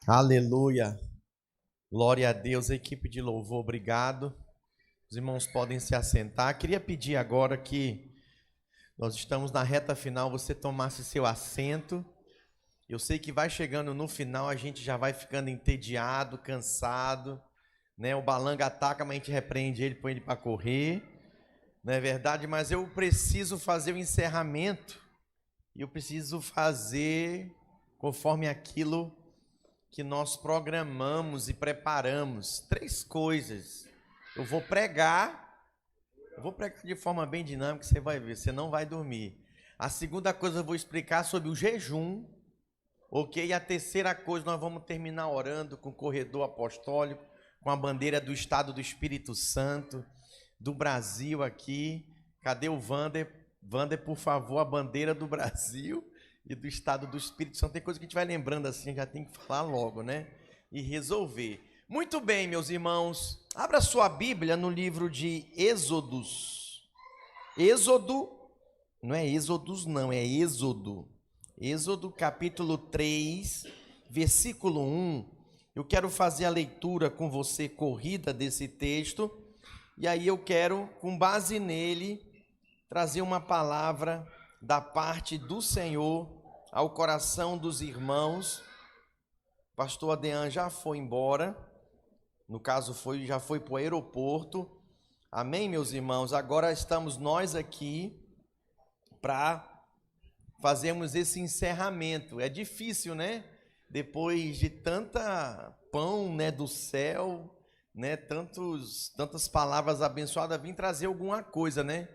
Aleluia, glória a Deus, equipe de louvor, obrigado. Os irmãos podem se assentar. Queria pedir agora que nós estamos na reta final, você tomasse seu assento. Eu sei que vai chegando no final, a gente já vai ficando entediado, cansado, né? O balanga ataca, mas a gente repreende ele, põe ele para correr, não é verdade? Mas eu preciso fazer o encerramento e eu preciso fazer conforme aquilo que nós programamos e preparamos. 3 coisas. Eu vou pregar de forma bem dinâmica, você vai ver, você não vai dormir. A segunda coisa eu vou explicar sobre o jejum, ok? E a terceira coisa nós vamos terminar orando com o corredor apostólico, com a bandeira do Estado do Espírito Santo, do Brasil aqui. Cadê o Wander? Wander, por favor, a bandeira do Brasil e do Estado do Espírito Santo. Tem coisa que a gente vai lembrando assim, já tem que falar logo, né? E resolver. Muito bem, meus irmãos. Abra sua Bíblia no livro de Êxodos. Êxodo, não é Êxodos não, é Êxodo. Êxodo capítulo 3, versículo 1. Eu quero fazer a leitura com você corrida desse texto. E aí eu quero, com base nele, trazer uma palavra da parte do Senhor ao coração dos irmãos. O pastor Adean já foi embora, no caso já foi para o aeroporto. Amém, meus irmãos? Agora estamos nós aqui para fazermos esse encerramento. É difícil, né? Depois de tanta pão, né, do céu, né, tantas palavras abençoadas, vim trazer alguma coisa, né?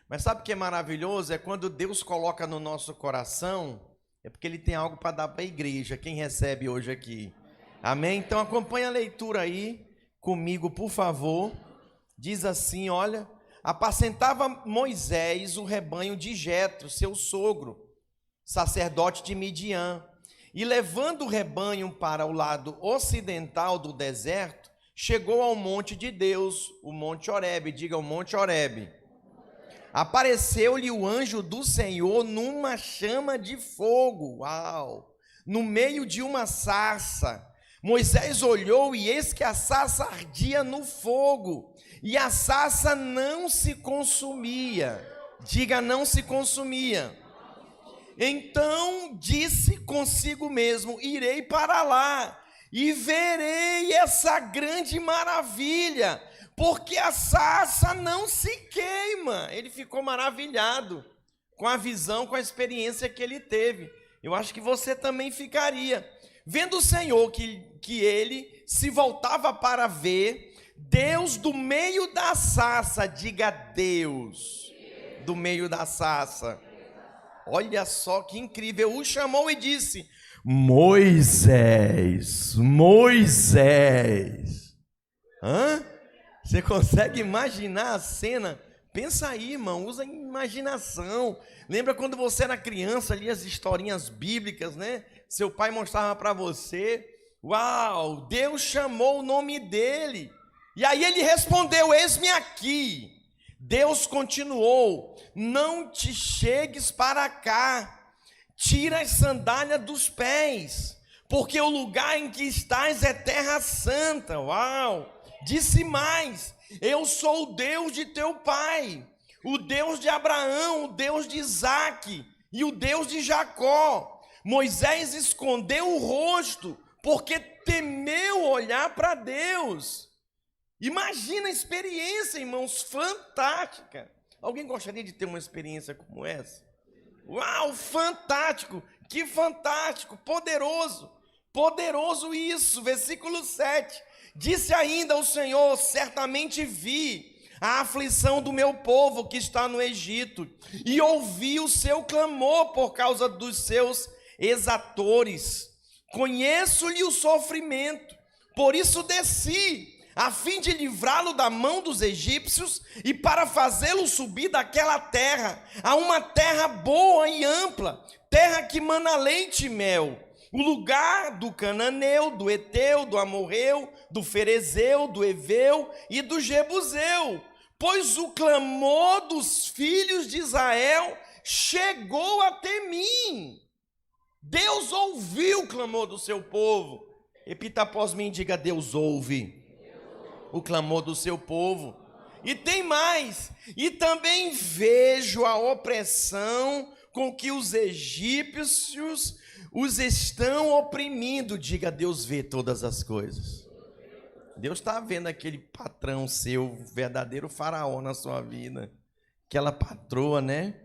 Mas sabe o que é maravilhoso? É quando Deus coloca no nosso coração, é porque Ele tem algo para dar para a igreja. Quem recebe hoje aqui? Amém? Então acompanhe a leitura aí comigo, por favor. Diz assim, olha: apacentava Moisés o rebanho de Jetro, seu sogro, sacerdote de Midian, e levando o rebanho para o lado ocidental do deserto, chegou ao monte de Deus, o monte Horebe. Diga, o monte Horebe. Apareceu-lhe o anjo do Senhor numa chama de fogo, uau, no meio de uma sarça. Moisés olhou e eis que a sarça ardia no fogo, e a sarça não se consumia. Diga, não se consumia. Então disse consigo mesmo: irei para lá e verei essa grande maravilha, porque a sarça não se queima. Ele ficou maravilhado com a visão, com a experiência que ele teve. Eu acho que você também ficaria. Vendo o Senhor que ele se voltava para ver, Deus do meio da sarça, diga Deus, do meio da sarça. Olha só que incrível, o chamou e disse: Moisés, Moisés. Hã? Você consegue imaginar a cena? Pensa aí, irmão, usa a imaginação. Lembra quando você era criança, ali as historinhas bíblicas, né? Seu pai mostrava para você. Uau, Deus chamou o nome dele. E aí ele respondeu: eis-me aqui. Deus continuou: não te chegues para cá, tira as sandálias dos pés, porque o lugar em que estás é terra santa. Uau! Disse mais: eu sou o Deus de teu pai, o Deus de Abraão, o Deus de Isaque e o Deus de Jacó. Moisés escondeu o rosto, porque temeu olhar para Deus. Imagina a experiência, irmãos, fantástica. Alguém gostaria de ter uma experiência como essa? Uau, fantástico, que fantástico, poderoso, poderoso isso. Versículo 7, disse ainda o Senhor: certamente vi a aflição do meu povo que está no Egito, e ouvi o seu clamor por causa dos seus exatores. Conheço-lhe o sofrimento, por isso desci, a fim de livrá-lo da mão dos egípcios e para fazê-lo subir daquela terra a uma terra boa e ampla, terra que mana leite e mel, o lugar do cananeu, do eteu, do amorreu, do ferezeu, do eveu e do jebuseu, pois o clamor dos filhos de Israel chegou até mim. Deus ouviu o clamor do seu povo. Repita após mim, diga: Deus ouve o clamor do seu povo. E tem mais, e também vejo a opressão com que os egípcios os estão oprimindo. Diga: Deus vê todas as coisas. Deus está vendo aquele patrão seu, verdadeiro faraó na sua vida, aquela patroa, né?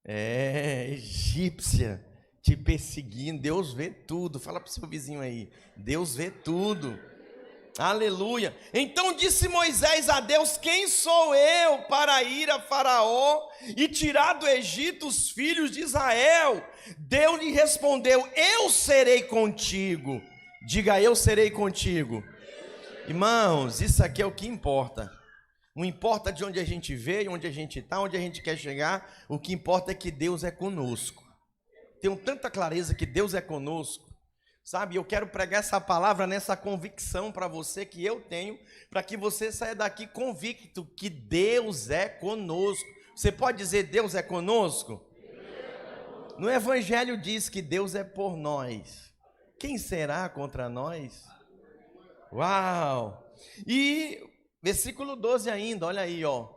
Egípcia, te perseguindo. Deus vê tudo. Fala para o seu vizinho aí: Deus vê tudo. Aleluia. Então disse Moisés a Deus: quem sou eu para ir a Faraó e tirar do Egito os filhos de Israel? Deus lhe respondeu: eu serei contigo. Diga: eu serei contigo. Irmãos, isso aqui é o que importa. Não importa de onde a gente veio, onde a gente está, onde a gente quer chegar. O que importa é que Deus é conosco. Tenho tanta clareza que Deus é conosco. Sabe, eu quero pregar essa palavra nessa convicção para você que eu tenho, para que você saia daqui convicto que Deus é conosco. Você pode dizer: Deus é conosco? No Evangelho diz que Deus é por nós. Quem será contra nós? Uau! E versículo 12 ainda, olha aí, ó.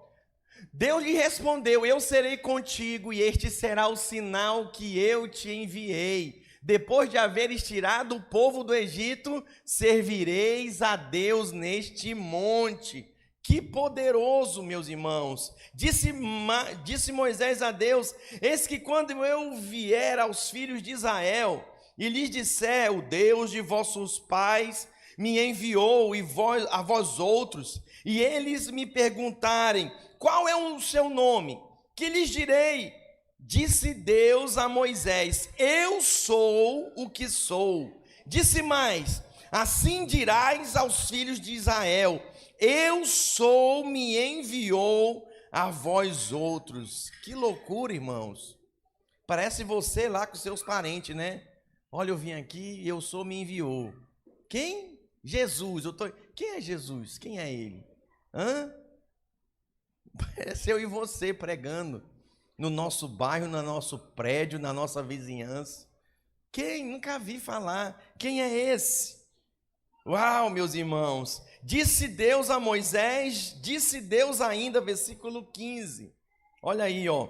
Deus lhe respondeu: eu serei contigo, e este será o sinal que eu te enviei. Depois de haveres tirado o povo do Egito, servireis a Deus neste monte. Que poderoso, meus irmãos. Disse Moisés a Deus: eis que quando eu vier aos filhos de Israel e lhes disser: o Deus de vossos pais me enviou a vós outros, e eles me perguntarem: qual é o seu nome? Que lhes direi? Disse Deus a Moisés: eu sou o que sou. Disse mais: assim dirás aos filhos de Israel: eu sou, me enviou a vós outros. Que loucura, irmãos. Parece você lá com seus parentes, né? Olha, eu vim aqui e eu sou, me enviou. Quem? Jesus. Quem é Jesus? Quem é ele? Parece eu e você pregando no nosso bairro, no nosso prédio, na nossa vizinhança. Quem? Nunca vi falar. Quem é esse? Uau, meus irmãos. Disse Deus a Moisés, disse Deus ainda, versículo 15. Olha aí, ó.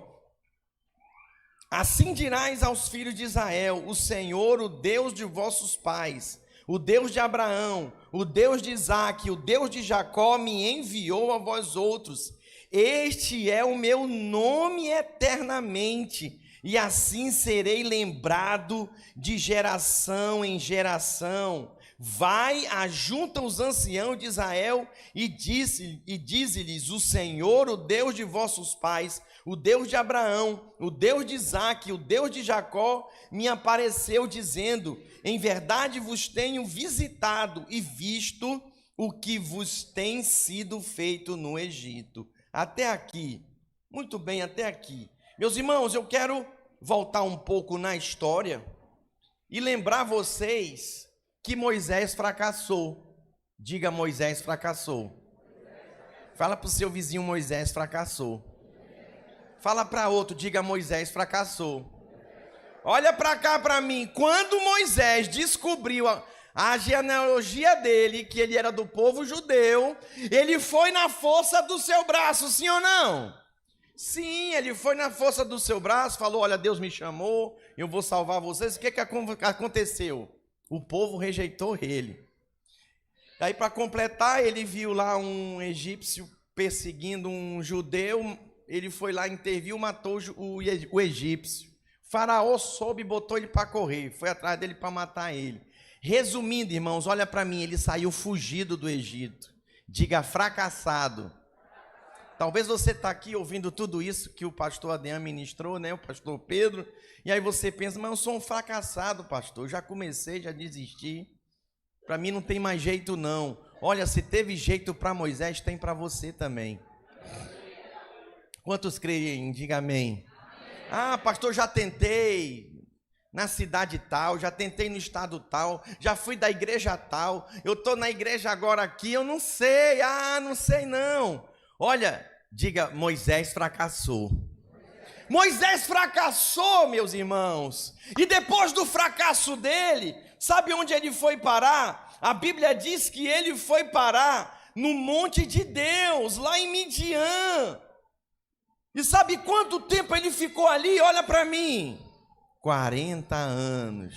Assim dirás aos filhos de Israel: o Senhor, o Deus de vossos pais, o Deus de Abraão, o Deus de Isaque, o Deus de Jacó, me enviou a vós outros. Este é o meu nome eternamente, e assim serei lembrado de geração em geração. Vai, ajunta os anciãos de Israel e dize-lhes: o Senhor, o Deus de vossos pais, o Deus de Abraão, o Deus de Isaque, o Deus de Jacó, me apareceu dizendo: em verdade vos tenho visitado e visto o que vos tem sido feito no Egito. Até aqui, muito bem, até aqui. Meus irmãos, eu quero voltar um pouco na história e lembrar vocês que Moisés fracassou. Diga: Moisés fracassou. Fala para o seu vizinho: Moisés fracassou. Fala para outro: diga: Moisés fracassou. Olha para cá para mim. Quando Moisés descobriu a genealogia dele, que ele era do povo judeu, ele foi na força do seu braço, sim ou não? Sim, ele foi na força do seu braço, falou: olha, Deus me chamou, eu vou salvar vocês. O que aconteceu? O povo rejeitou ele. Aí, para completar, ele viu lá um egípcio perseguindo um judeu, ele foi lá, interviu, matou o egípcio. O faraó soube e botou ele para correr, foi atrás dele para matar ele. Resumindo, irmãos, olha para mim, ele saiu fugido do Egito. Diga: fracassado. Talvez você está aqui ouvindo tudo isso que o pastor Adriano ministrou, né? O pastor Pedro. E aí você pensa: mas eu sou um fracassado, pastor. Já comecei, já desisti. Para mim não tem mais jeito não. Olha, se teve jeito para Moisés, tem para você também. Quantos creem? Diga amém. Ah, pastor, já tentei na cidade tal, já tentei no estado tal, já fui da igreja tal, eu estou na igreja agora aqui, eu não sei, não sei não. Olha, diga: Moisés fracassou. Moisés fracassou, meus irmãos, e depois do fracasso dele, Sabe onde ele foi parar? A Bíblia diz que ele foi parar no monte de Deus, lá em Midian. E sabe quanto tempo ele ficou ali? Olha para mim. 40 anos.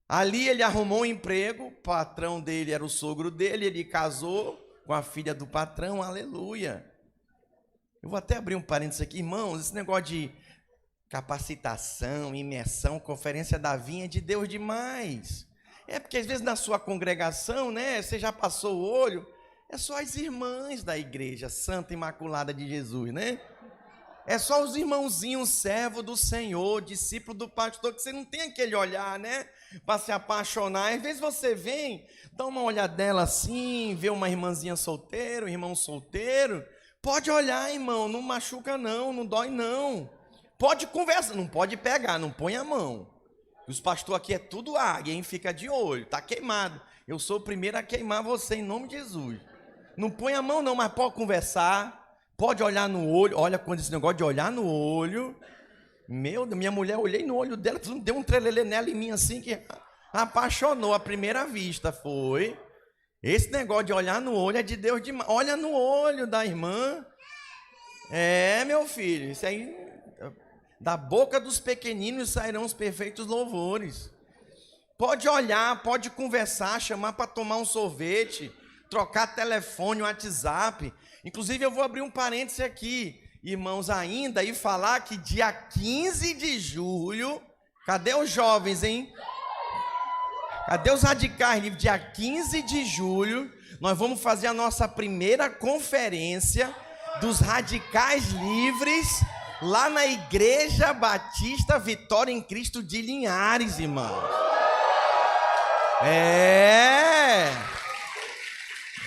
Ali ele arrumou um emprego, o patrão dele era o sogro dele, ele casou com a filha do patrão, aleluia. Eu vou até abrir um parênteses aqui, irmãos, esse negócio de capacitação, imersão, conferência da vinha é de Deus demais. É porque às vezes na sua congregação, né, você já passou o olho, é só as irmãs da igreja Santa Imaculada de Jesus, né? É só os irmãozinhos, servo do Senhor, discípulo do pastor, que você não tem aquele olhar, né? Para se apaixonar. Às vezes você vem, dá uma olhadela assim, vê uma irmãzinha solteira, um irmão solteiro. Pode olhar, irmão, não machuca não, não dói não. Pode conversar, não pode pegar, não põe a mão. Os pastores aqui é tudo águia, hein? Fica de olho, tá queimado. Eu sou o primeiro a queimar você em nome de Jesus. Não põe a mão não, mas pode conversar. Pode olhar no olho, olha quando esse negócio de olhar no olho. Meu Deus, minha mulher, olhei no olho dela, deu um trelelê nela em mim assim que apaixonou à primeira vista, foi. Esse negócio de olhar no olho é de Deus demais. Olha no olho da irmã. É, meu filho, isso aí, da boca dos pequeninos sairão os perfeitos louvores. Pode olhar, pode conversar, chamar para tomar um sorvete, trocar telefone, WhatsApp. Inclusive eu vou abrir um parêntese aqui, irmãos, ainda, e falar que dia 15 de julho, cadê os jovens, hein? Cadê os radicais? Dia 15 de julho, nós vamos fazer a nossa primeira conferência dos radicais livres, lá na Igreja Batista Vitória em Cristo de Linhares, irmãos.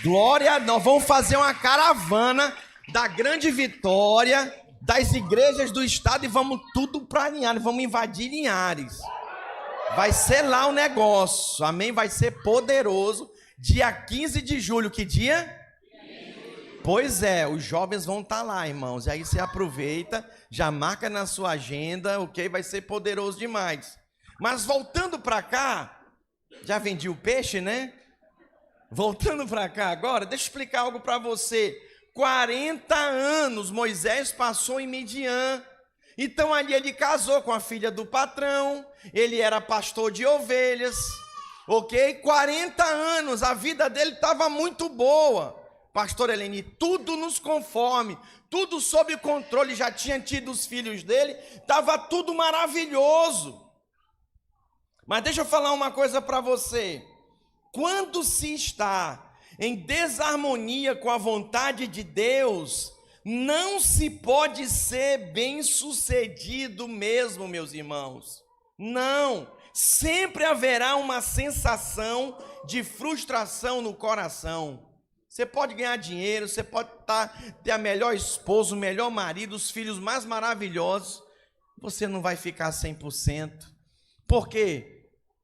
Glória, nós vamos fazer uma caravana da Grande Vitória, das igrejas do estado e vamos tudo para Linhares, vamos invadir Linhares. Vai ser lá o negócio, amém? Vai ser poderoso. Dia 15 de julho, que dia? Pois é, os jovens vão estar lá, irmãos. E aí você aproveita, já marca na sua agenda, ok? Vai ser poderoso demais. Mas voltando para cá, já vendi o peixe, né? Voltando para cá agora, deixa eu explicar algo para você. 40 anos Moisés passou em Midian. Então ali ele casou com a filha do patrão, ele era pastor de ovelhas, ok? 40 anos, a vida dele estava muito boa. Pastor Eleni, tudo nos conforme, tudo sob controle, já tinha tido os filhos dele, estava tudo maravilhoso. Mas deixa eu falar uma coisa para você. Quando se está em desarmonia com a vontade de Deus, não se pode ser bem-sucedido mesmo, meus irmãos. Não, sempre haverá uma sensação de frustração no coração. Você pode ganhar dinheiro, você pode ter a melhor esposa, o melhor marido, os filhos mais maravilhosos, você não vai ficar 100%. Por quê?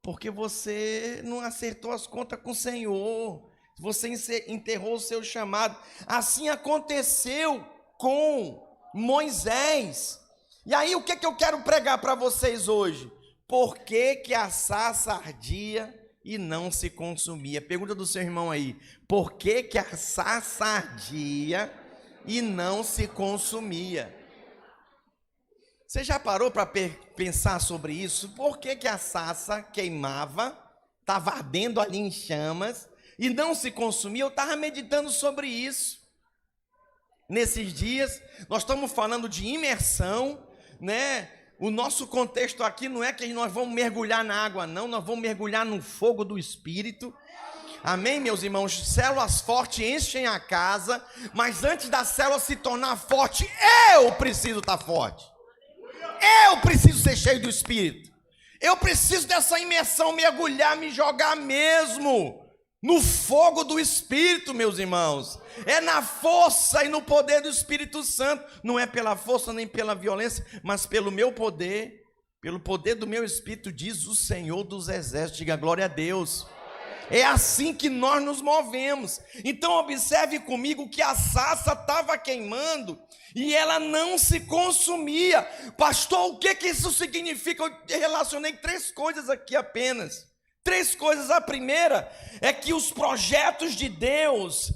Porque você não acertou as contas com o Senhor, você enterrou o seu chamado. Assim aconteceu com Moisés. E aí o que eu quero pregar para vocês hoje? Por que que a sarça ardia e não se consumia? Pergunta do seu irmão aí. Por que que a sarça ardia e não se consumia? Você já parou para pensar sobre isso? Por que que a sarça queimava, estava ardendo ali em chamas e não se consumia? Eu estava meditando sobre isso. Nesses dias, nós estamos falando de imersão, né? O nosso contexto aqui não é que nós vamos mergulhar na água, não. Nós vamos mergulhar no fogo do Espírito. Amém, meus irmãos? Células fortes enchem a casa, mas antes da célula se tornar forte, eu preciso estar forte. Eu preciso ser cheio do Espírito. Eu preciso dessa imersão, mergulhar, me jogar mesmo no fogo do Espírito, meus irmãos. É na força e no poder do Espírito Santo. Não é pela força nem pela violência, mas pelo meu poder, pelo poder do meu Espírito, diz o Senhor dos Exércitos. Diga glória a Deus. É assim que nós nos movemos. Então observe comigo que a sarça estava queimando e ela não se consumia. Pastor, o que isso significa? Eu relacionei 3 coisas aqui apenas. Três coisas. A primeira é que os projetos de Deus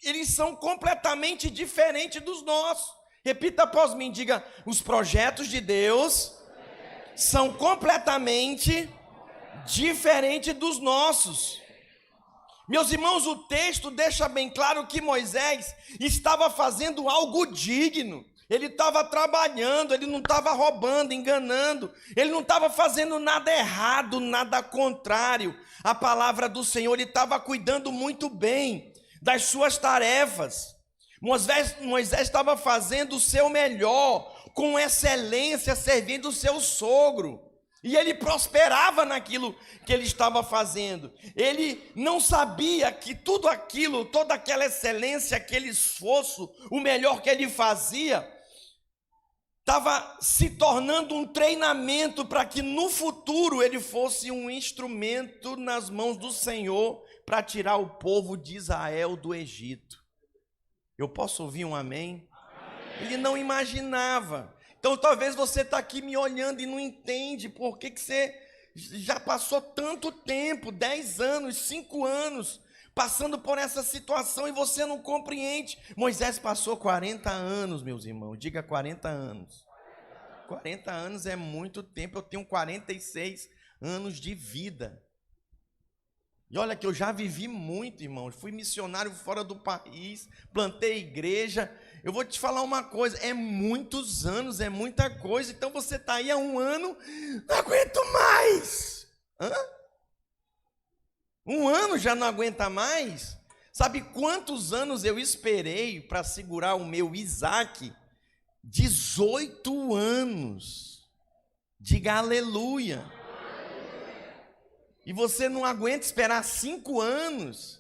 eles são completamente diferentes dos nossos. Repita após mim, diga: os projetos de Deus são completamente diferentes dos nossos. Meus irmãos, o texto deixa bem claro que Moisés estava fazendo algo digno. Ele estava trabalhando, ele não estava roubando, enganando, ele não estava fazendo nada errado, nada contrário à palavra do Senhor. Ele estava cuidando muito bem das suas tarefas. Moisés estava fazendo o seu melhor, com excelência, servindo o seu sogro. E ele prosperava naquilo que ele estava fazendo. Ele não sabia que tudo aquilo, toda aquela excelência, aquele esforço, o melhor que ele fazia, estava se tornando um treinamento para que no futuro ele fosse um instrumento nas mãos do Senhor para tirar o povo de Israel do Egito. Eu posso ouvir um amém? Amém. Ele não imaginava. Então talvez você está aqui me olhando e não entende por que você já passou tanto tempo, 10 anos, 5 anos, passando por essa situação e você não compreende. Moisés passou 40 anos, meus irmãos, diga 40 anos. 40 anos é muito tempo, eu tenho 46 anos de vida. E olha que eu já vivi muito, irmão, fui missionário fora do país, plantei igreja. Eu vou te falar uma coisa, é muitos anos, é muita coisa. Então você está aí há 1 ano, não aguento mais. 1 ano já não aguenta mais? Sabe quantos anos eu esperei para segurar o meu Isaac? 18 anos. Diga aleluia. E você não aguenta esperar 5 anos?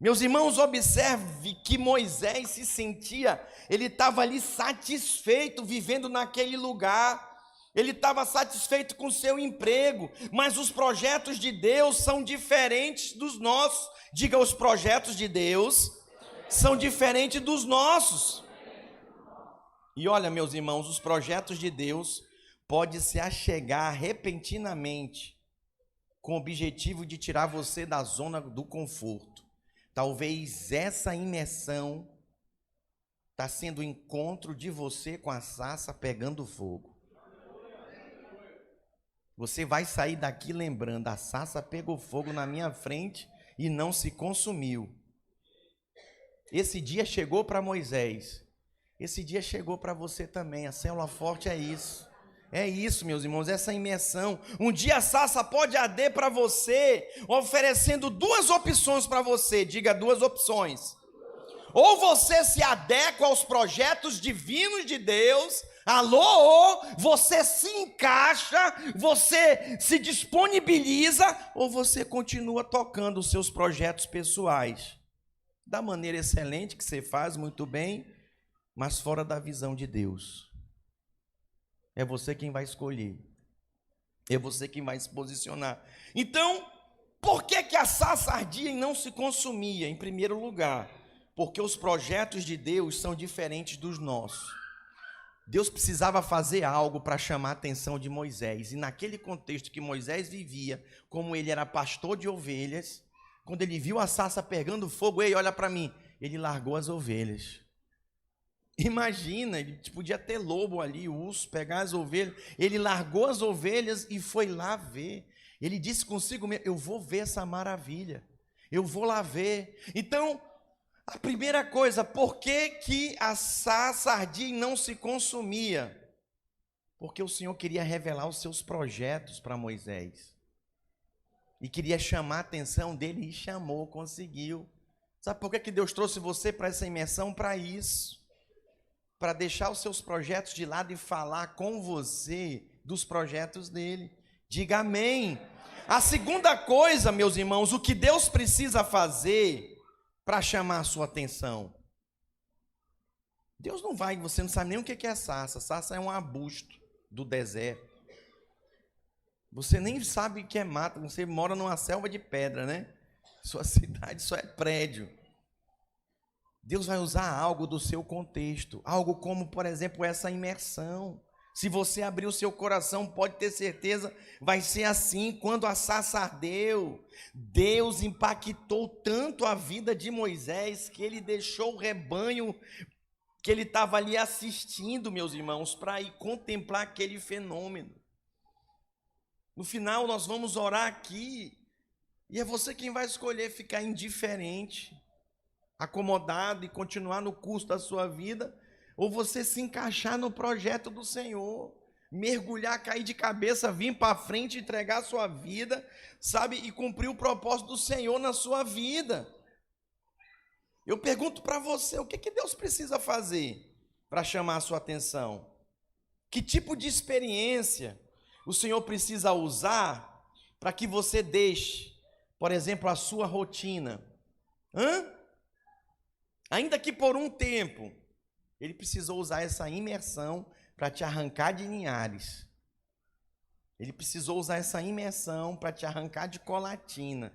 Meus irmãos, observe que Moisés se sentia, ele estava ali satisfeito, vivendo naquele lugar. Ele estava satisfeito com o seu emprego, mas os projetos de Deus são diferentes dos nossos. Diga, os projetos de Deus são diferentes dos nossos. E olha, meus irmãos, os projetos de Deus podem se achegar repentinamente com o objetivo de tirar você da zona do conforto. Talvez essa imersão está sendo o encontro de você com a sarça pegando fogo. Você vai sair daqui lembrando, a sarça pegou fogo na minha frente e não se consumiu. Esse dia chegou para Moisés. Esse dia chegou para você também. A célula forte é isso. É isso, meus irmãos, essa imersão. Um dia a sarça pode arder para você, oferecendo 2 opções para você. Diga 2 opções. Ou você se adequa aos projetos divinos de Deus, alô, você se encaixa, você se disponibiliza, ou você continua tocando os seus projetos pessoais. Da maneira excelente que você faz, muito bem, mas fora da visão de Deus. É você quem vai escolher. É você quem vai se posicionar. Então, por que a sarça ardia e não se consumia? Em primeiro lugar, porque os projetos de Deus são diferentes dos nossos. Deus precisava fazer algo para chamar a atenção de Moisés. E naquele contexto que Moisés vivia, como ele era pastor de ovelhas, quando ele viu a sarça pegando fogo, ei, olha para mim, ele largou as ovelhas. Imagina, ele podia ter lobo ali, urso, pegar as ovelhas. Ele largou as ovelhas e foi lá ver. Ele disse consigo mesmo, eu vou ver essa maravilha. Eu vou lá ver. Então, a primeira coisa, por que a sarça ardia e não se consumia? Porque o Senhor queria revelar os seus projetos para Moisés. E queria chamar a atenção dele e chamou, conseguiu. Sabe por que Deus trouxe você para essa imersão? Para isso. Para deixar os seus projetos de lado e falar com você dos projetos dele. Diga amém. A segunda coisa, meus irmãos, o que Deus precisa fazer para chamar a sua atenção. Deus não vai, você não sabe nem o que é sarça. Sarça é um arbusto do deserto. Você nem sabe o que é mato, você mora numa selva de pedra, né? Sua cidade só é prédio. Deus vai usar algo do seu contexto, algo como, por exemplo, essa imersão. Se você abrir o seu coração, pode ter certeza, vai ser assim. Quando a sarça ardeu, Deus impactou tanto a vida de Moisés, que ele deixou o rebanho que ele estava ali assistindo, meus irmãos, para ir contemplar aquele fenômeno. No final, nós vamos orar aqui, e é você quem vai escolher ficar indiferente, acomodado e continuar no curso da sua vida, ou você se encaixar no projeto do Senhor, mergulhar, cair de cabeça, vir para frente, entregar a sua vida, sabe, e cumprir o propósito do Senhor na sua vida. Eu pergunto para você, o que Deus precisa fazer para chamar a sua atenção? Que tipo de experiência o Senhor precisa usar para que você deixe, por exemplo, a sua rotina? Ainda que por um tempo, Ele precisou usar essa imersão para te arrancar de Linhares. Ele precisou usar essa imersão para te arrancar de Colatina,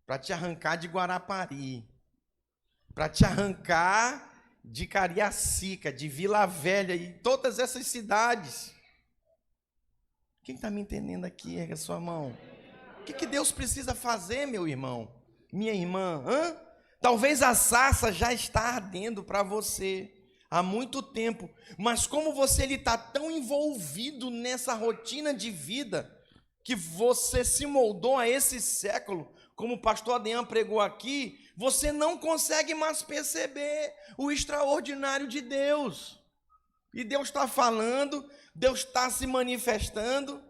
para te arrancar de Guarapari, para te arrancar de Cariacica, de Vila Velha e todas essas cidades. Quem está me entendendo aqui, erga sua mão. O que Deus precisa fazer, meu irmão, minha irmã? Talvez a sarça já está ardendo para você há muito tempo, mas como você está tão envolvido nessa rotina de vida, que você se moldou a esse século, como o pastor Adriano pregou aqui, você não consegue mais perceber o extraordinário de Deus. E Deus está falando, Deus está se manifestando.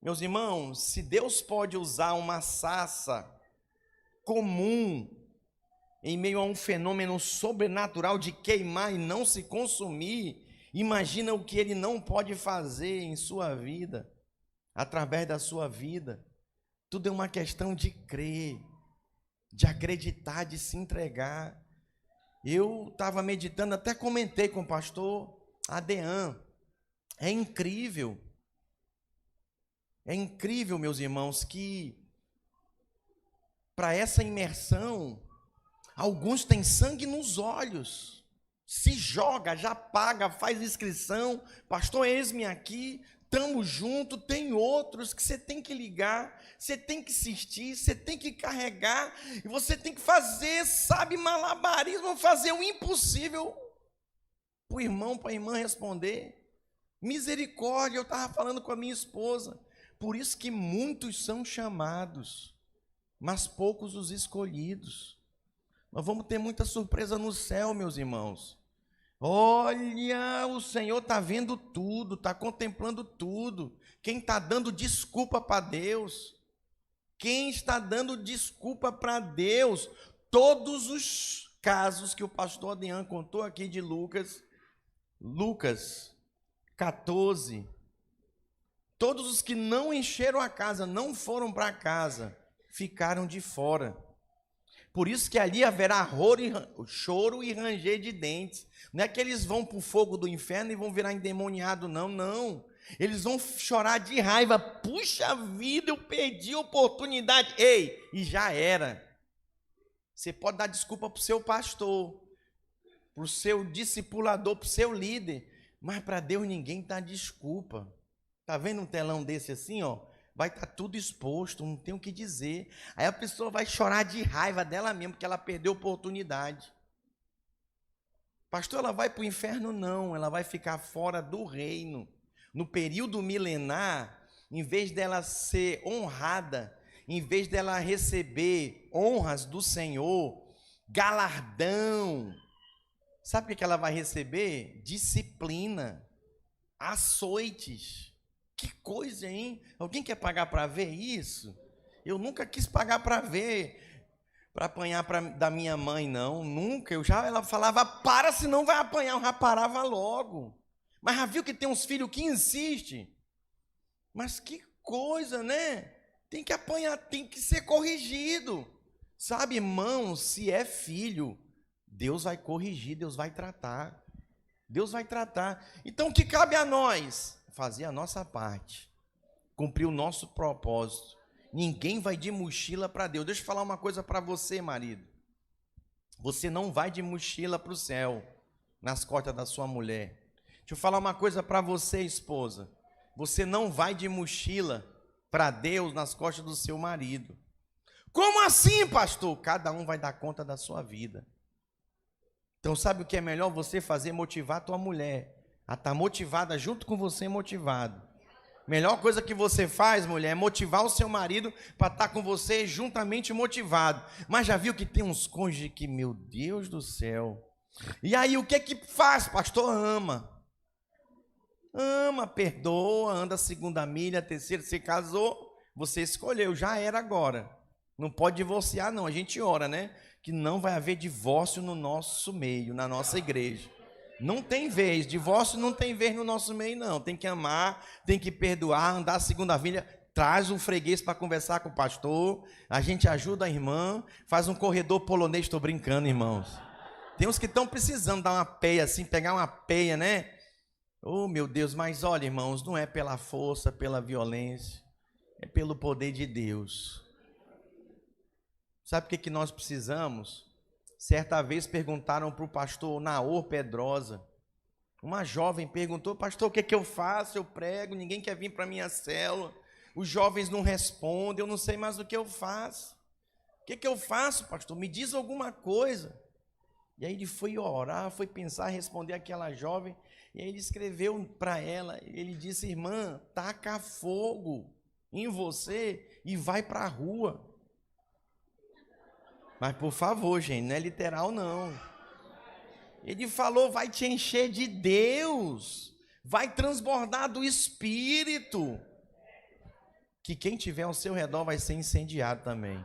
Meus irmãos, se Deus pode usar uma sarça comum em meio a um fenômeno sobrenatural de queimar e não se consumir, imagina o que Ele não pode fazer em sua vida, através da sua vida. Tudo é uma questão de crer, de acreditar, de se entregar. Eu estava meditando, até comentei com o pastor Adean. É incrível, meus irmãos, que para essa imersão, alguns têm sangue nos olhos, se joga, já paga, faz inscrição, pastor, eis-me aqui, estamos juntos. Tem outros que você tem que ligar, você tem que assistir, você tem que carregar, e você tem que fazer, sabe, malabarismo, fazer o impossível para o irmão, para a irmã responder. Misericórdia, eu estava falando com a minha esposa, por isso que muitos são chamados, mas poucos os escolhidos. Nós vamos ter muita surpresa no céu, meus irmãos. Olha, o Senhor está vendo tudo, está contemplando tudo. Quem está dando desculpa para Deus? Quem está dando desculpa para Deus? Todos os casos que o pastor Adriano contou aqui de Lucas 14, todos os que não encheram a casa, não foram para casa, ficaram de fora. Por isso que ali haverá choro e ranger de dentes. Não é que eles vão para o fogo do inferno e vão virar endemoniado, não. Eles vão chorar de raiva. Puxa vida, eu perdi a oportunidade. Ei, e já era. Você pode dar desculpa para o seu pastor, para o seu discipulador, para o seu líder, mas para Deus ninguém dá desculpa. Está vendo um telão desse assim, ó? Vai estar tudo exposto, não tem o que dizer. Aí a pessoa vai chorar de raiva dela mesmo, porque ela perdeu a oportunidade. Pastor, ela vai para o inferno? Não, ela vai ficar fora do reino. No período milenar, em vez dela ser honrada, em vez dela receber honras do Senhor, galardão, sabe o que ela vai receber? Disciplina, açoites. Que coisa, hein? Alguém quer pagar para ver isso? Eu nunca quis pagar para ver, para apanhar da minha mãe, não. Nunca. Ela falava, para, senão vai apanhar. Eu já parava logo. Mas já viu que tem uns filhos que insistem? Mas que coisa, né? Tem que apanhar, tem que ser corrigido. Sabe, irmão, se é filho, Deus vai corrigir, Deus vai tratar. Deus vai tratar. Então, o que cabe a nós? Fazer a nossa parte, cumprir o nosso propósito. Ninguém vai de mochila para Deus. Deixa eu falar uma coisa para você, marido. Você não vai de mochila para o céu, nas costas da sua mulher. Deixa Deixa eu falar uma coisa para você, esposa. Você não vai de mochila para Deus nas costas do seu marido. Como assim, pastor? Cada um vai dar conta da sua vida. Então sabe o que é melhor você fazer? Motivar a tua mulher a estar motivada junto com você, motivado. Melhor coisa que você faz, mulher, é motivar o seu marido para estar com você juntamente motivado. Mas já viu que tem uns cônjuges que, meu Deus do céu. E aí o que que faz, pastor? Ama, perdoa, anda a segunda milha, a terceira, se casou, você escolheu, já era agora. Não pode divorciar não, a gente ora, né? Que não vai haver divórcio no nosso meio, na nossa igreja. Não tem vez, divórcio não tem vez no nosso meio não, tem que amar, tem que perdoar, andar a segunda milha, traz um freguês para conversar com o pastor, a gente ajuda a irmã, faz um corredor polonês, estou brincando, irmãos. Tem uns que estão precisando dar uma peia assim, pegar uma peia, né? Oh, meu Deus, mas olha, irmãos, não é pela força, pela violência, é pelo poder de Deus. Sabe o que nós precisamos? Certa vez perguntaram para o pastor Naor Pedrosa, uma jovem perguntou, pastor, o que eu faço? Eu prego, ninguém quer vir para a minha célula, os jovens não respondem, eu não sei mais o que eu faço. O que eu faço, pastor? Me diz alguma coisa. E aí ele foi orar, foi pensar, responder aquela jovem, e aí ele escreveu para ela, ele disse, irmã, taca fogo em você e vai para a rua. Mas por favor, gente, não é literal não. Ele falou, vai te encher de Deus, vai transbordar do Espírito, que quem tiver ao seu redor vai ser incendiado também.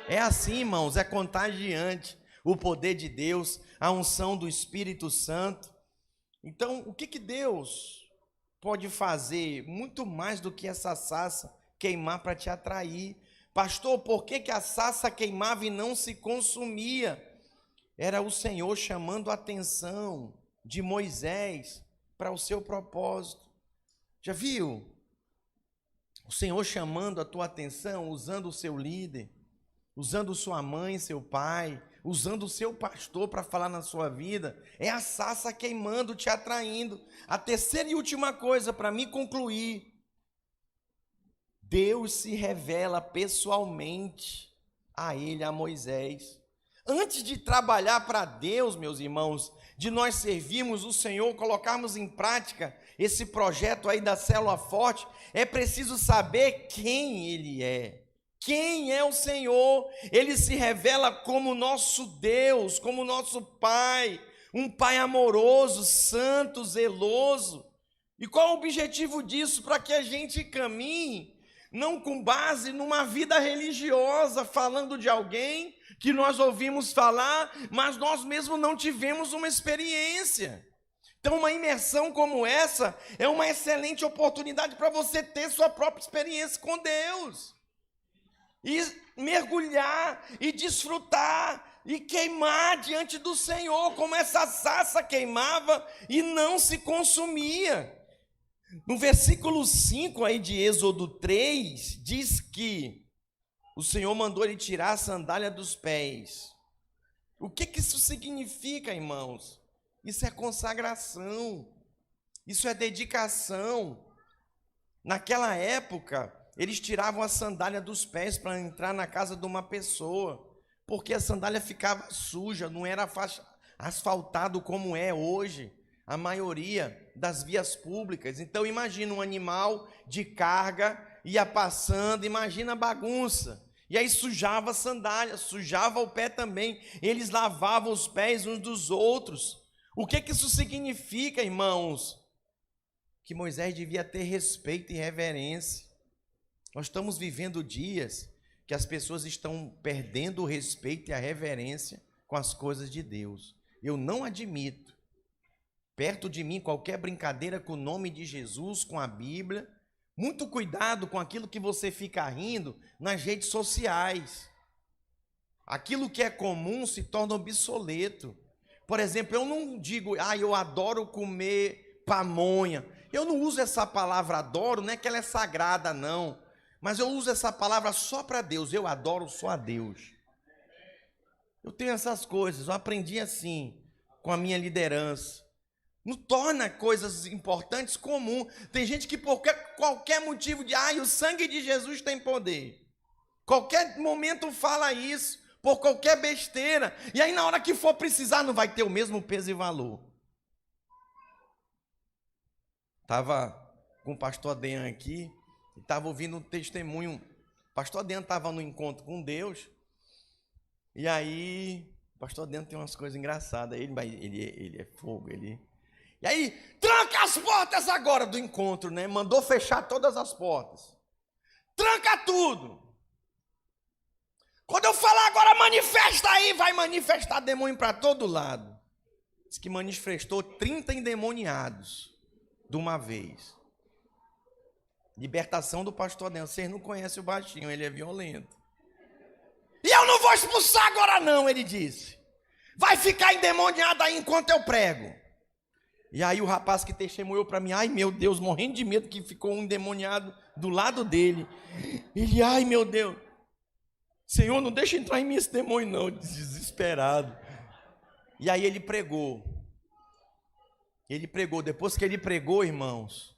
É assim, irmãos, é contagiante o poder de Deus, a unção do Espírito Santo. Então, o que Deus pode fazer muito mais do que essa sarça queimar para te atrair? Pastor, por que a sarça queimava e não se consumia? Era o Senhor chamando a atenção de Moisés para o seu propósito. Já viu? O Senhor chamando a tua atenção, usando o seu líder, usando sua mãe, seu pai, usando o seu pastor para falar na sua vida. É a sarça queimando, te atraindo. A terceira e última coisa para me concluir. Deus se revela pessoalmente a ele, a Moisés. Antes de trabalhar para Deus, meus irmãos, de nós servirmos o Senhor, colocarmos em prática esse projeto aí da Célula Forte, é preciso saber quem Ele é. Quem é o Senhor? Ele se revela como nosso Deus, como nosso Pai, um Pai amoroso, santo, zeloso. E qual o objetivo disso? Para que a gente caminhe não com base numa vida religiosa, falando de alguém que nós ouvimos falar, mas nós mesmos não tivemos uma experiência. Então, uma imersão como essa é uma excelente oportunidade para você ter sua própria experiência com Deus. E mergulhar, e desfrutar, e queimar diante do Senhor, como essa sarça queimava e não se consumia. No versículo 5 aí de Êxodo 3, diz que o Senhor mandou ele tirar a sandália dos pés. O que isso significa, irmãos? Isso é consagração, isso é dedicação. Naquela época, eles tiravam a sandália dos pés para entrar na casa de uma pessoa, porque a sandália ficava suja, não era asfaltado como é hoje a maioria das vias públicas. Então imagina um animal de carga, ia passando, imagina a bagunça, e aí sujava a sandália, sujava o pé também, eles lavavam os pés uns dos outros. O que isso significa, irmãos? Que Moisés devia ter respeito e reverência. Nós estamos vivendo dias que as pessoas estão perdendo o respeito e a reverência com as coisas de Deus. Eu não admito perto de mim qualquer brincadeira com o nome de Jesus, com a Bíblia. Muito cuidado com aquilo que você fica rindo nas redes sociais. Aquilo que é comum se torna obsoleto. Por exemplo, eu não digo, eu adoro comer pamonha. Eu não uso essa palavra adoro, não é que ela é sagrada, não. Mas eu uso essa palavra só para Deus. Eu adoro só a Deus. Eu tenho essas coisas, eu aprendi assim, com a minha liderança. Não torna coisas importantes comum. Tem gente que por qualquer motivo de, o sangue de Jesus tem poder. Qualquer momento fala isso, por qualquer besteira. E aí na hora que for precisar não vai ter o mesmo peso e valor. Estava com o pastor Adriano aqui, estava ouvindo um testemunho. O pastor Adriano estava no encontro com Deus. E aí, o pastor Adriano tem umas coisas engraçadas. Ele é fogo, E aí, tranca as portas agora do encontro, né? Mandou fechar todas as portas. Tranca tudo. Quando eu falar agora, manifesta aí, vai manifestar demônio para todo lado. Diz que manifestou 30 endemoniados de uma vez. Libertação do pastor Adriano. Vocês não conhecem o baixinho, ele é violento. E eu não vou expulsar agora não, ele disse. Vai ficar endemoniado aí enquanto eu prego. E aí o rapaz que testemunhou para mim, ai meu Deus, morrendo de medo que ficou um endemoniado do lado dele. Ele, ai meu Deus, Senhor, não deixa entrar em mim esse demônio não, desesperado. E aí ele pregou. Depois que ele pregou, irmãos,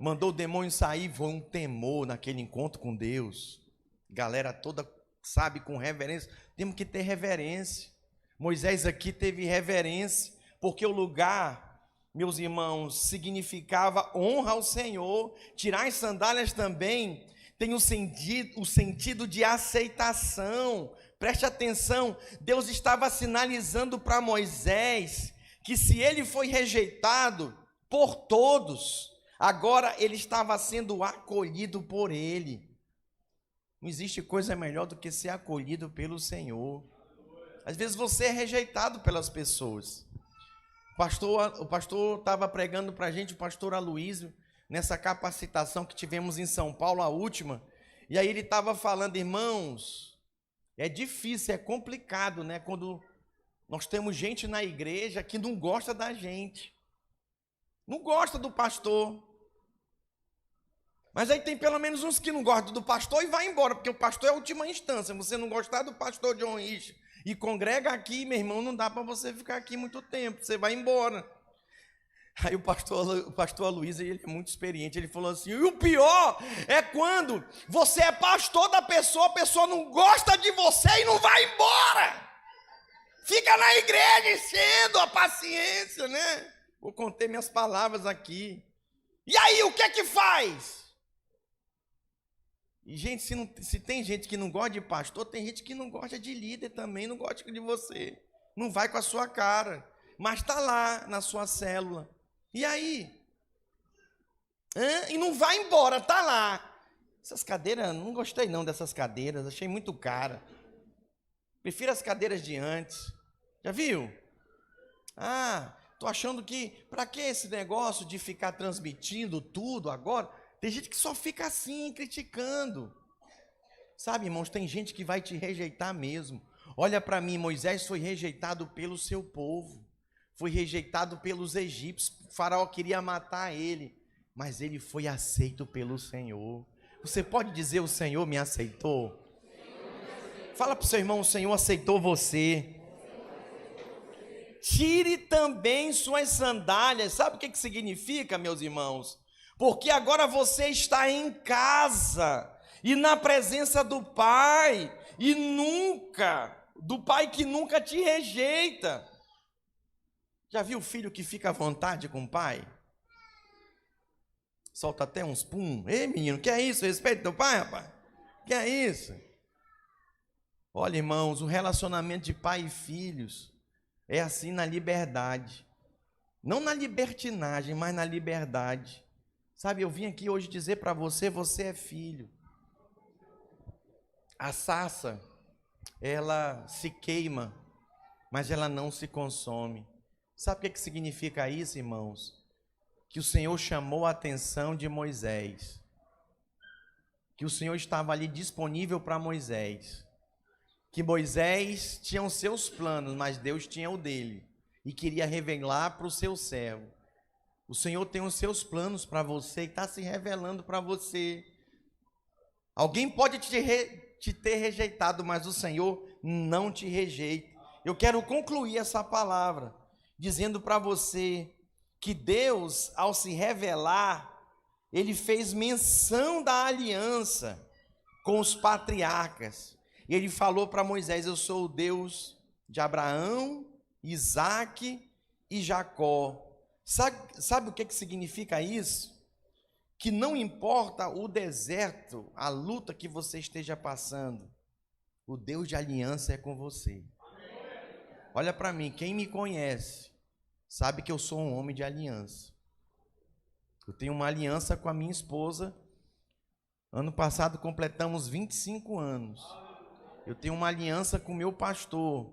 mandou o demônio sair, foi um temor naquele encontro com Deus. Galera toda, sabe, com reverência. Temos que ter reverência. Moisés aqui teve reverência, porque o lugar, meus irmãos, significava honra ao Senhor. Tirar as sandálias também tem o sentido de aceitação. Preste atenção, Deus estava sinalizando para Moisés que se ele foi rejeitado por todos, agora ele estava sendo acolhido por ele. Não existe coisa melhor do que ser acolhido pelo Senhor. Às vezes você é rejeitado pelas pessoas. O pastor estava pregando para a gente, o pastor Aloísio, nessa capacitação que tivemos em São Paulo, a última. E aí ele estava falando, irmãos, é difícil, é complicado, né? Quando nós temos gente na igreja que não gosta da gente. Não gosta do pastor. Mas aí tem pelo menos uns que não gostam do pastor e vai embora, porque o pastor é a última instância. Você não gostar do pastor John Rich e congrega aqui, meu irmão, não dá para você ficar aqui muito tempo, você vai embora. Aí o pastor Aloysio, ele é muito experiente, ele falou assim, e o pior é quando você é pastor da pessoa, a pessoa não gosta de você e não vai embora. Fica na igreja enchendo a paciência, né? Vou conter minhas palavras aqui. E aí, o que é que faz? E, gente, se tem gente que não gosta de pastor, tem gente que não gosta de líder também, não gosta de você. Não vai com a sua cara, mas está lá na sua célula. E aí? E não vai embora, está lá. Essas cadeiras, não gostei não dessas cadeiras, achei muito cara. Prefiro as cadeiras de antes. Já viu? Tô achando que, para que esse negócio de ficar transmitindo tudo agora? Tem gente que só fica assim, criticando. Sabe, irmãos, tem gente que vai te rejeitar mesmo. Olha para mim, Moisés foi rejeitado pelo seu povo. Foi rejeitado pelos egípcios. O faraó queria matar ele. Mas ele foi aceito pelo Senhor. Você pode dizer, o Senhor me aceitou? Fala para o seu irmão, o Senhor aceitou você. Tire também suas sandálias. Sabe o que significa, meus irmãos? Porque agora você está em casa e na presença do Pai, do Pai que nunca te rejeita. Já viu o filho que fica à vontade com o pai? Solta até uns pum. Ei, menino, que é isso? Respeita teu pai, rapaz? Que é isso? Olha, irmãos, o relacionamento de pai e filhos é assim na liberdade. Não na libertinagem, mas na liberdade. Sabe, eu vim aqui hoje dizer para você, você é filho. A sarça, ela se queima, mas ela não se consome. Sabe o que significa isso, irmãos? Que o Senhor chamou a atenção de Moisés. Que o Senhor estava ali disponível para Moisés. Que Moisés tinha os seus planos, mas Deus tinha o dele. E queria revelar para o seu servo. O Senhor tem os seus planos para você e está se revelando para você. Alguém pode te ter rejeitado, mas o Senhor não te rejeita. Eu quero concluir essa palavra dizendo para você que Deus, ao se revelar, Ele fez menção da aliança com os patriarcas. E Ele falou para Moisés: eu sou o Deus de Abraão, Isaque e Jacó. Sabe o que significa isso? Que não importa o deserto, a luta que você esteja passando, o Deus de aliança é com você. Olha para mim, quem me conhece sabe que eu sou um homem de aliança. Eu tenho uma aliança com a minha esposa. Ano passado completamos 25 anos. Eu tenho uma aliança com o meu pastor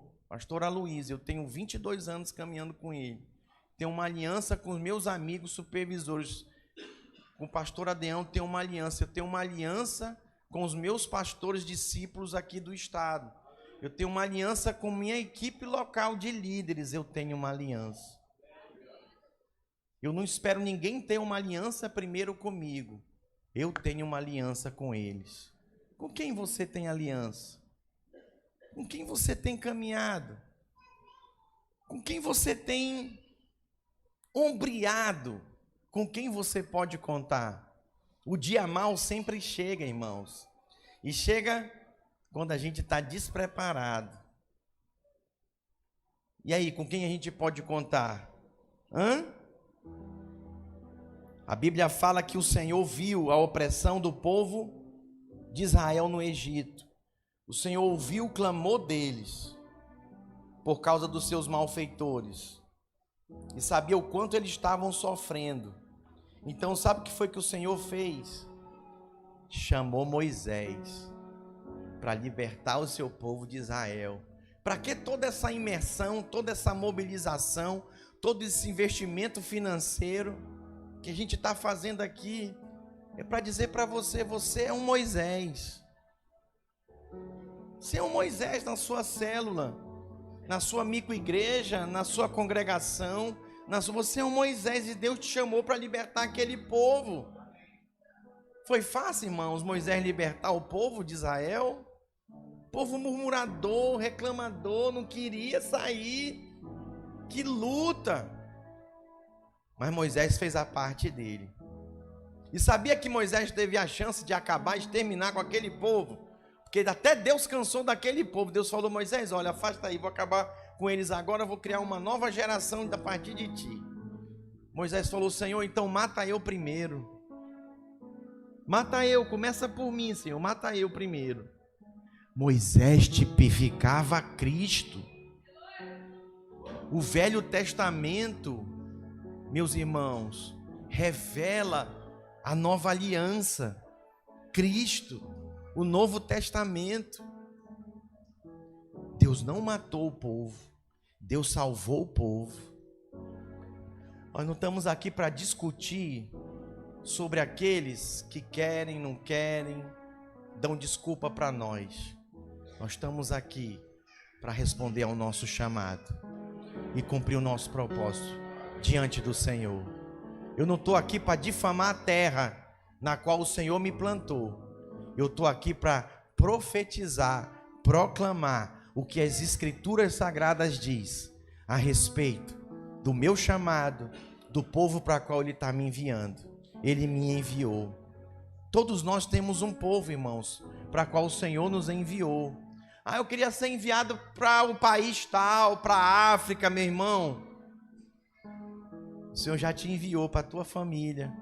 Aloysio. Eu tenho 22 anos caminhando com ele. Tenho uma aliança com os meus amigos supervisores. Com o pastor Adrião tenho uma aliança. Eu tenho uma aliança com os meus pastores discípulos aqui do estado. Eu tenho uma aliança com minha equipe local de líderes. Eu tenho uma aliança. Eu não espero ninguém ter uma aliança primeiro comigo. Eu tenho uma aliança com eles. Com quem você tem aliança? Com quem você tem caminhado? Com quem você tem ombreado? Com quem você pode contar? O dia mau sempre chega, irmãos. E chega quando a gente está despreparado. E aí, com quem a gente pode contar? A Bíblia fala que o Senhor viu a opressão do povo de Israel no Egito. O Senhor ouviu o clamor deles por causa dos seus malfeitores e sabia o quanto eles estavam sofrendo. Então, sabe o que foi que o Senhor fez? Chamou Moisés para libertar o seu povo de Israel. Para que toda essa imersão, toda essa mobilização, todo esse investimento financeiro que a gente está fazendo aqui? É para dizer para você: você é um Moisés. Você é um Moisés na sua célula, na sua microigreja, na sua congregação. Você é um Moisés e Deus te chamou para libertar aquele povo. Foi fácil, irmãos, Moisés libertar o povo de Israel? Povo murmurador, reclamador, não queria sair. Que luta! Mas Moisés fez a parte dele. E sabia que Moisés teve a chance de acabar, de terminar com aquele povo? Porque até Deus cansou daquele povo. Deus falou: Moisés, olha, afasta aí, vou acabar com eles agora, vou criar uma nova geração a partir de ti. Moisés falou: Senhor, então mata eu primeiro. Mata eu, começa por mim, Senhor, mata eu primeiro. Moisés tipificava Cristo. O Velho Testamento, meus irmãos, revela a nova aliança, Cristo, o Novo Testamento. Deus não matou o povo, Deus salvou o povo. Nós não estamos aqui para discutir sobre aqueles que querem, não querem, dão desculpa para nós. Nós estamos aqui para responder ao nosso chamado e cumprir o nosso propósito diante do Senhor. Eu não estou aqui para difamar a terra na qual o Senhor me plantou. Eu estou aqui para profetizar, proclamar o que as Escrituras Sagradas diz a respeito do meu chamado, do povo para qual Ele está me enviando. Ele me enviou. Todos nós temos um povo, irmãos, para qual o Senhor nos enviou. Eu queria ser enviado para o país tal, para a África, meu irmão. O Senhor já te enviou para a tua família.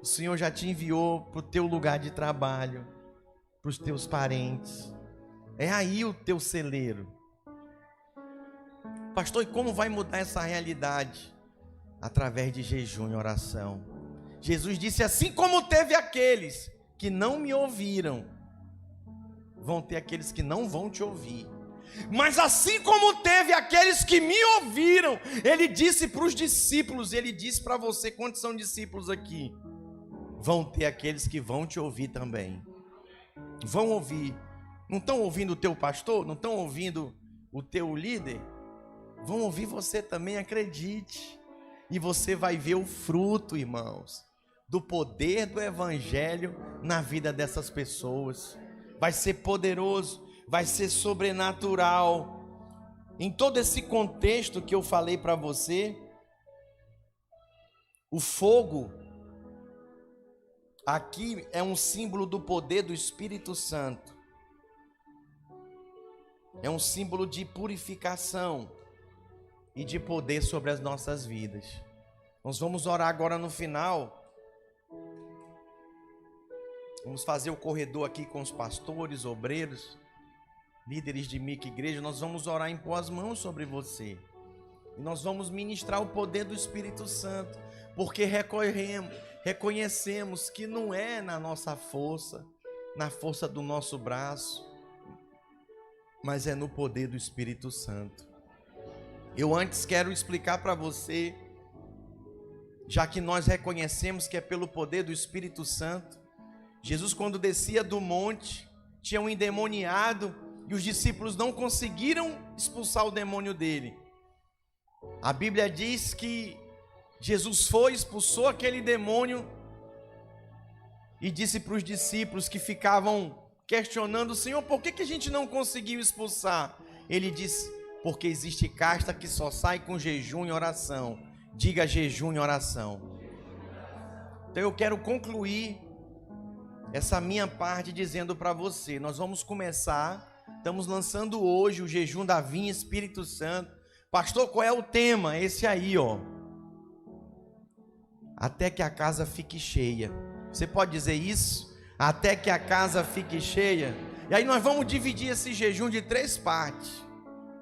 O Senhor já te enviou para o teu lugar de trabalho, para os teus parentes. É aí o teu celeiro. Pastor, e como vai mudar essa realidade? Através de jejum e oração. Jesus disse: assim como teve aqueles que não me ouviram, vão ter aqueles que não vão te ouvir. Mas assim como teve aqueles que me ouviram, Ele disse para os discípulos, Ele disse para você: quantos são discípulos aqui? Vão ter aqueles que vão te ouvir também. Vão ouvir. Não estão ouvindo o teu pastor? Não estão ouvindo o teu líder? Vão ouvir você também, acredite. E você vai ver o fruto, irmãos, do poder do Evangelho na vida dessas pessoas. Vai ser poderoso, vai ser sobrenatural. em todo esse contexto que eu falei para você, o fogo aqui é um símbolo do poder do Espírito Santo. É um símbolo de purificação e de poder sobre as nossas vidas. Nós vamos orar agora no final. Vamos fazer o corredor aqui com os pastores, obreiros, líderes de Mica Igreja. Nós vamos orar em pôr as mãos sobre você. E nós vamos ministrar o poder do Espírito Santo, porque reconhecemos que não é na nossa força, na força do nosso braço, mas é no poder do Espírito Santo. Eu antes quero explicar para você, já que nós reconhecemos que é pelo poder do Espírito Santo, Jesus, quando descia do monte, tinha um endemoniado e os discípulos não conseguiram expulsar o demônio dele. A Bíblia diz que Jesus foi, expulsou aquele demônio e disse para os discípulos que ficavam questionando: Senhor, por que a gente não conseguiu expulsar? Ele disse: porque existe casta que só sai com jejum e oração. Diga jejum e oração. Então eu quero concluir essa minha parte dizendo para você, nós vamos começar, estamos lançando hoje o jejum da vinha Espírito Santo. Pastor, qual é o tema? Esse aí, ó. Até que a casa fique cheia. Você pode dizer isso? Até que a casa fique cheia. E aí nós vamos dividir esse jejum de 3 partes,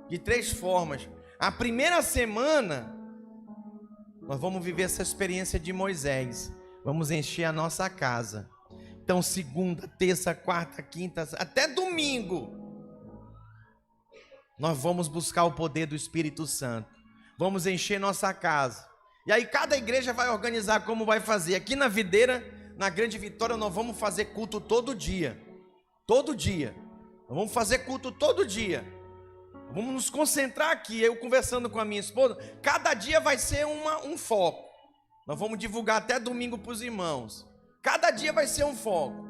de 3 formas. A primeira semana, nós vamos viver essa experiência de Moisés. Vamos encher a nossa casa. Então, segunda, terça, quarta, quinta, até domingo, nós vamos buscar o poder do Espírito Santo. Vamos encher nossa casa. E aí cada igreja vai organizar como vai fazer. Aqui na Videira, na Grande Vitória, nós vamos fazer culto todo dia. Todo dia. Nós vamos fazer culto todo dia. Vamos nos concentrar aqui. Eu conversando com a minha esposa, cada dia vai ser um foco. Nós vamos divulgar até domingo para os irmãos. Cada dia vai ser um foco.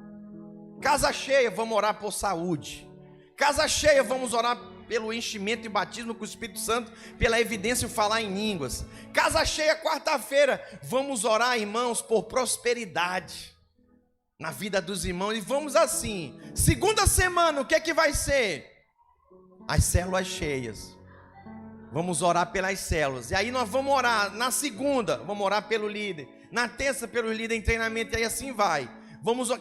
Casa cheia, vamos orar por saúde. Casa cheia, vamos orar pelo enchimento e batismo com o Espírito Santo, pela evidência e falar em línguas. Casa cheia, quarta-feira, vamos orar, irmãos, por prosperidade na vida dos irmãos. E vamos assim. Segunda semana, o que é que vai ser? As células cheias. Vamos orar pelas células. E aí nós vamos orar na segunda, vamos orar pelo líder. Na terça, pelo líder em treinamento, e aí assim vai.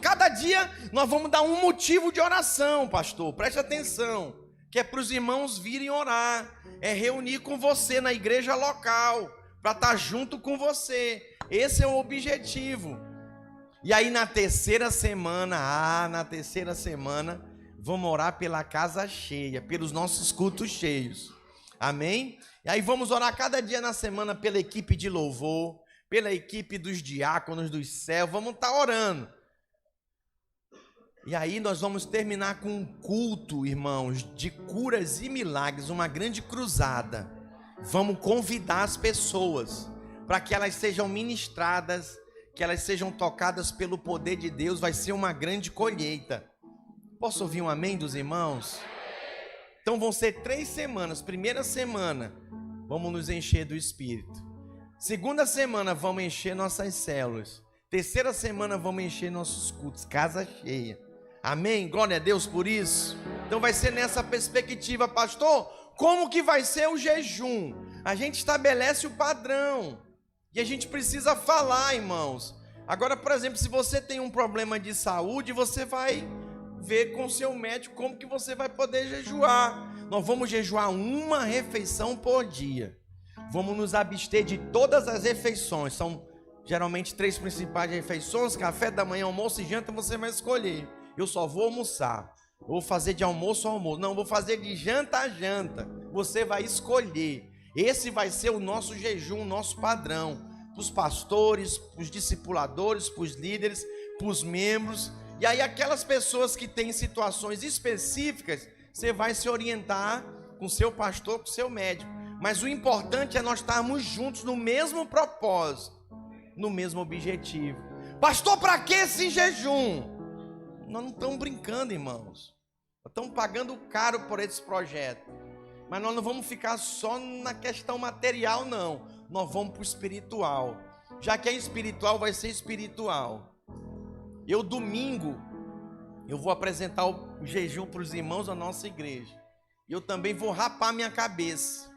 Cada dia nós vamos dar um motivo de oração, pastor. Preste atenção, que é para os irmãos virem orar. É reunir com você na igreja local, para estar junto com você. Esse é o objetivo. E aí na terceira semana, vamos orar pela casa cheia, pelos nossos cultos cheios. Amém? E aí vamos orar cada dia na semana pela equipe de louvor, pela equipe dos diáconos dos céus, vamos estar orando. E aí nós vamos terminar com um culto, irmãos, de curas e milagres, uma grande cruzada. Vamos convidar as pessoas para que elas sejam ministradas, que elas sejam tocadas pelo poder de Deus. Vai ser uma grande colheita. Posso ouvir um amém dos irmãos? Então vão ser 3 semanas. Primeira semana, vamos nos encher do Espírito. Segunda semana, vamos encher nossas células. Terceira semana, vamos encher nossos cultos. Casa cheia. Amém? Glória a Deus por isso. Então vai ser nessa perspectiva, pastor. Como que vai ser o jejum? A gente estabelece o padrão. E a gente precisa falar, irmãos. Agora, por exemplo, se você tem um problema de saúde, você vai ver com o seu médico como que você vai poder jejuar. Nós vamos jejuar 1 refeição por dia. Vamos nos abster de todas as refeições. São geralmente 3 principais refeições: café da manhã, almoço e janta. Você vai escolher. Eu só vou almoçar. Eu vou fazer de almoço a almoço. Não, vou fazer de janta a janta. Você vai escolher. Esse vai ser o nosso jejum, o nosso padrão. Para os pastores, para os discipuladores, para os líderes, para os membros. E aí aquelas pessoas que têm situações específicas, você vai se orientar com o seu pastor, com o seu médico. Mas o importante é nós estarmos juntos no mesmo propósito, no mesmo objetivo. Pastor, para que esse jejum? Nós não estamos brincando, irmãos. Nós estamos pagando caro por esse projeto. Mas nós não vamos ficar só na questão material, não. Nós vamos para o espiritual. Já que é espiritual, vai ser espiritual. Domingo, eu vou apresentar o jejum para os irmãos da nossa igreja. E eu também vou rapar minha cabeça.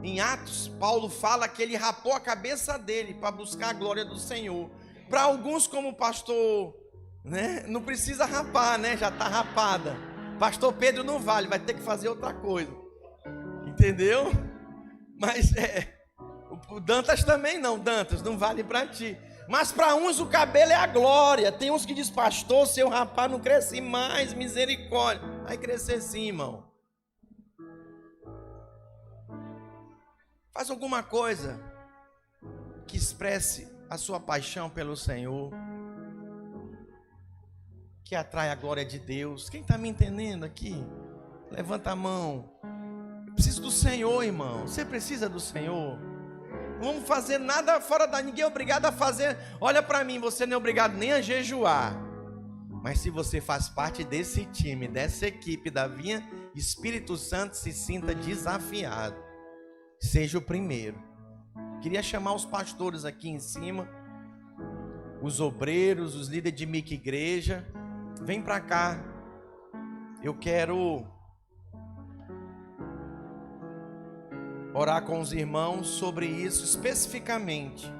Em Atos, Paulo fala que ele rapou a cabeça dele para buscar a glória do Senhor. Para alguns, como o pastor, né, não precisa rapar, né, já está rapada. Pastor Pedro não vale, vai ter que fazer outra coisa. Entendeu? Mas o Dantas também não, Dantas, não vale para ti. Mas para uns o cabelo é a glória. Tem uns que diz, pastor, se eu rapar não cresce mais, misericórdia. Vai crescer sim, irmão. Faz alguma coisa que expresse a sua paixão pelo Senhor, que atrai a glória de Deus. Quem está me entendendo aqui? Levanta a mão. Eu preciso do Senhor, irmão. Você precisa do Senhor. Não vamos fazer nada fora da... Ninguém é obrigado a fazer. Olha para mim, você não é obrigado nem a jejuar. Mas se você faz parte desse time, dessa equipe da Vinha Espírito Santo, se sinta desafiado. Seja o primeiro. Queria chamar os pastores aqui em cima, os obreiros, os líderes de mic igreja. Vem para cá. Eu quero orar com os irmãos sobre isso especificamente.